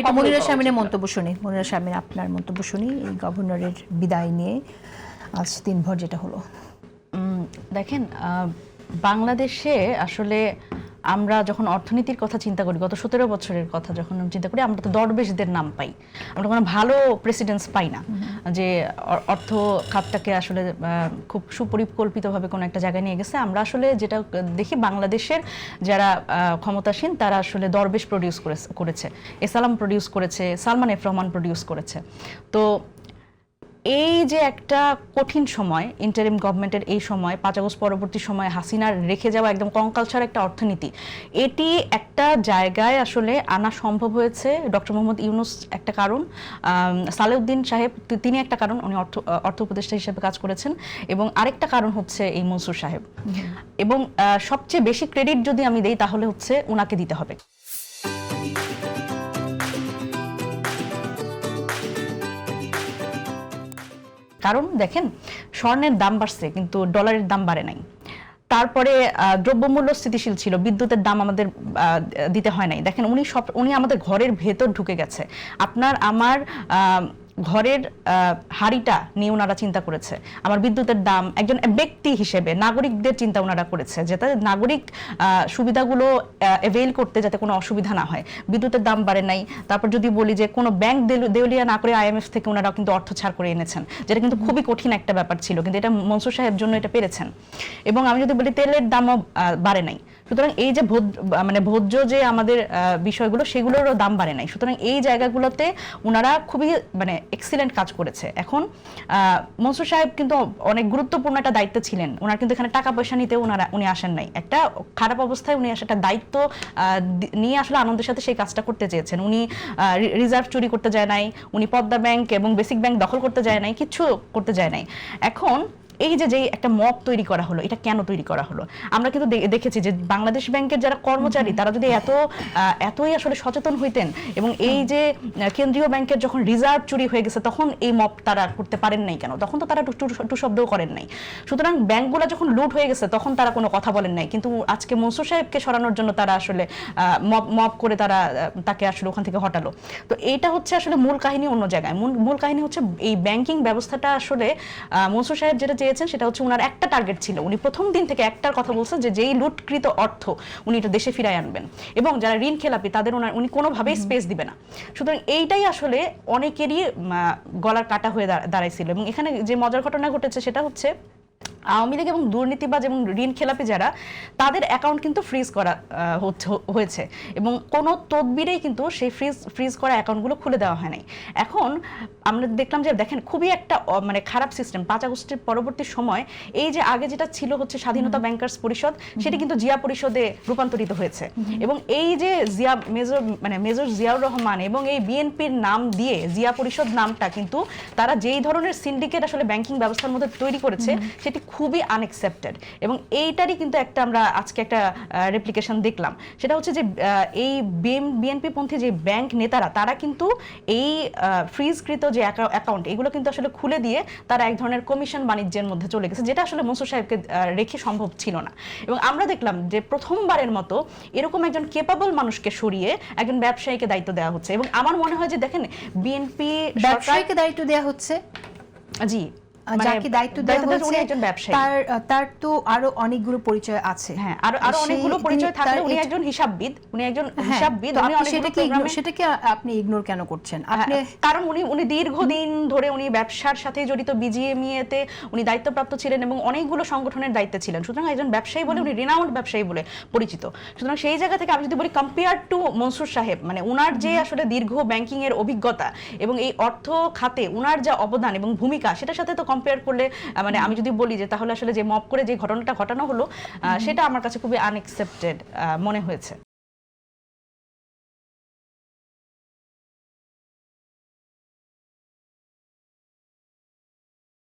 আমি একটু মনিরা শারমিনের মন্তব্য শুনি। মনিরা শারমিন, আপনার মন্তব্য শুনি এই গভর্নরের বিদায় নিয়ে আজ দিনভর যেটা হলো। দেখেন, বাংলাদেশে আসলে আমরা যখন অর্থনীতির কথা চিন্তা করি, গত 17 বছরের কথা যখন চিন্তা করি, আমরা তো দরবেশদের নাম পাই, আমরা কোনো ভালো প্রেসিডেন্স পাই না যে অর্থ খাতটাকে আসলে খুব সুপরিকল্পিতভাবে কোনো একটা জায়গায় নিয়ে গেছে। আমরা আসলে যেটা দেখি, বাংলাদেশের যারা ক্ষমতাসীন তারা আসলে দরবেশ প্রডিউস করেছে, এসালাম প্রডিউস করেছে, সালমান এফ রহমান প্রডিউস করেছে। তো এই যে একটা কঠিন সময়, ইন্টারিম গভর্নমেন্টের এই সময়, 5 আগস্ট পরবর্তী সময় হাসিনার রেখে যাওয়া একদম কঙ্কালসার একটা অর্থনীতি, এটি একটা জায়গায় আসলে আনা সম্ভব হয়েছে। ডক্টর মোহাম্মদ ইউনূস একটা কারণ, সালেউদ্দিন সাহেব তিনি একটা কারণ, উনি অর্থ উপদেষ্টা হিসেবে কাজ করেছেন, এবং আরেকটা কারণ হচ্ছে এই মনসুর সাহেব। এবং সবচেয়ে বেশি ক্রেডিট যদি আমি দেই তাহলে হচ্ছে ওনাকে দিতে হবে। কারণ দেখেন, স্বর্ণের দাম বাড়ছে কিন্তু ডলারের দাম বাড়ে নাই। তারপরে দ্রব্যমূল্য স্থিতিশীল ছিল, বিদ্যুতের দাম আমাদের দিতে হয় নাই। দেখেন, উনি আমাদের ঘরের ভেতর ঢুকে গেছে। আপনার আমার ঘরের হাড়িটা নিয়ে ওনারা চিন্তা করেছে, আমার বিদ্যুতের দাম একজন ব্যক্তি হিসেবে নাগরিকদের চিন্তা ওনারা করেছে, যাতে নাগরিক সুবিধাগুলো অ্যাভেইল করতে যাতে কোনো অসুবিধা না হয়। বিদ্যুতের দাম বাড়ে নাই। তারপর যদি বলি যে কোনো ব্যাংক দেউলিয়া না করে IMF থেকে ওনারা কিন্তু অর্থ ছাড় করে এনেছেন, যেটা কিন্তু খুবই কঠিন একটা ব্যাপার ছিল, কিন্তু এটা মনসুর সাহেব জন্য এটা পেরেছেন। এবং আমি যদি বলি তেলের দামও বাড়ে নাই। সুতরাং এই যে ভোজ্য যে আমাদের বিষয়গুলো, সেগুলোরও দাম বাড়ে নাই। সুতরাং এই জায়গাগুলোতে ওনারা খুবই এক্সিলেন্ট কাজ করেছে। এখন মনসুর সাহেব কিন্তু অনেক গুরুত্বপূর্ণ একটা দায়িত্বে ছিলেন। ওনার কিন্তু এখানে টাকা পয়সা নিতে উনি আসেন নাই। একটা খারাপ অবস্থায় উনি একটা দায়িত্ব নিয়ে আসলে আনন্দের সাথে সেই কাজটা করতে চেয়েছেন। উনি রিজার্ভ চুরি করতে যায় নাই, উনি পদ্মা ব্যাংক এবং বেসিক ব্যাংক দখল করতে যায় নাই, কিচ্ছু করতে যায় নাই। এখন এই যে একটা মব তৈরি করা হলো, এটা কেন তৈরি করা হলো? আমরা কিন্তু দেখেছি যে বাংলাদেশ ব্যাংকের যারা কর্মচারী তারা যদি এতই আসলে সচেতন হইতেন, এবং এই যে কেন্দ্রীয় ব্যাংকের যখন রিজার্ভ চুরি হয়ে গেছে তখন এই মব তারা করতে পারেন নাই কেন? তখন তো তারা টু শব্দও করেন নাই। সুতরাং ব্যাংকগুলো যখন লুট হয়ে গেছে তখন তারা কোনো কথা বলেন নাই, কিন্তু আজকে মনসুর সাহেবকে সরানোর জন্য তারা আসলে মব করে তাকে আসলে ওখান থেকে হটালো। তো এইটা হচ্ছে আসলে মূল কাহিনী অন্য জায়গায়। মূল কাহিনী হচ্ছে এই ব্যাংকিং ব্যবস্থাটা আসলে মনসুর সাহেব যেটা সেটা হচ্ছে ওনার একটা টার্গেট ছিল। উনি প্রথম দিন থেকে একটার কথা বলছেন যে যেই লুটকৃত অর্থ উনি এটা দেশে ফিরায় আনবেন, এবং যারা ঋণ খেলাপি তাদের উনি কোনোভাবেই স্পেস দিবে না। সুতরাং এইটাই আসলে অনেকেরই গলার কাটা হয়ে দাঁড়াইছিল। এবং এখানে যে মজার ঘটনা ঘটেছে সেটা হচ্ছে আওয়ামী লীগ এবং দুর্নীতিবাজ এবং ঋণ খেলাপি যারা, তাদের অ্যাকাউন্ট কিন্তু ফ্রিজ করা হয়েছে, এবং কোনো তদবিরেই কিন্তু সেই ফ্রিজ করা অ্যাকাউন্টগুলো খুলে দেওয়া হয় নাই। এখন আমরা দেখলাম যে দেখেন, খুবই একটা খারাপ সিস্টেম। 5 আগস্টের পরবর্তী সময় এই যে আগে যেটা ছিল হচ্ছে স্বাধীনতা ব্যাংকার্স পরিষদ, সেটি কিন্তু জিয়া পরিষদে রূপান্তরিত হয়েছে। এবং এই যে মেজর জিয়াউর রহমান এবং এই বিএনপির নাম দিয়ে জিয়া পরিষদ নামটা কিন্তু তারা যেই ধরনের সিন্ডিকেট আসলে ব্যাংকিং ব্যবস্থার মধ্যে তৈরি করেছে সেটি খুবই আনএক্সেপ্টেড। এবং এইটারই কিন্তু আমরা আজকে একটা রেপ্লিকেশন দেখলাম। সেটা হচ্ছে যে এই বিএনপি পন্থী যে ব্যাংক নেতারা, তারা কিন্তু এই ফ্রিজকৃত যে অ্যাকাউন্ট, এগুলো কিন্তু আসলে খুলে দিয়ে তারা এক ধরনের কমিশন বাণিজ্যের মধ্যে চলে গেছে, যেটা আসলে মনসুর সাহেবকে রেখে সম্ভব ছিল না। এবং আমরা দেখলাম যে প্রথমবারের মতো এরকম একজন কেপাবল মানুষকে সরিয়ে একজন ব্যবসায়ীকে দায়িত্ব দেওয়া হচ্ছে। এবং আমার মনে হয় যে দেখেন, বিএনপি ব্যবসায়ীকে দায়িত্ব দেওয়া হচ্ছে, জি, যাকে দায়িত্ব দেওয়া হয়েছে একজন ব্যবসায়ী, তার তো আরো অনেকগুলো পরিচয় আছে। হ্যাঁ, আরো অনেকগুলো পরিচয় থাকলে উনি একজন হিসাববিদ, উনি সেটাকে আপনি ইগনোর কেন করছেন? আপনি কারণ উনি দীর্ঘদিন ধরে উনি ব্যবসার সাথে জড়িত, বিজিএমইএতে উনি দায়িত্বপ্রাপ্ত ছিলেন এবং অনেকগুলো সংগঠনের দায়িত্বে ছিলেন। সুতরাং একজন ব্যবসায়ী বলে উনি রিনাউন্ড ব্যবসায়ী বলে পরিচিত। সুতরাং সেই জায়গা থেকে আমি যদি বলি, কম্পেয়ার টু মনসুর সাহেব, উনার যে আসলে দীর্ঘ ব্যাংকিং এর অভিজ্ঞতা এবং এই অর্থ খাতে উনার যা অবদান এবং ভূমিকা, সেটার সাথে তো কম্পেয়ার করলে আমি যদি বলি যে তাহলে আসলে যে মব করে যে ঘটনাটা ঘটানো হলো, সেটা আমার কাছে খুবই আনএক্সেপ্টেড মনে হয়েছে।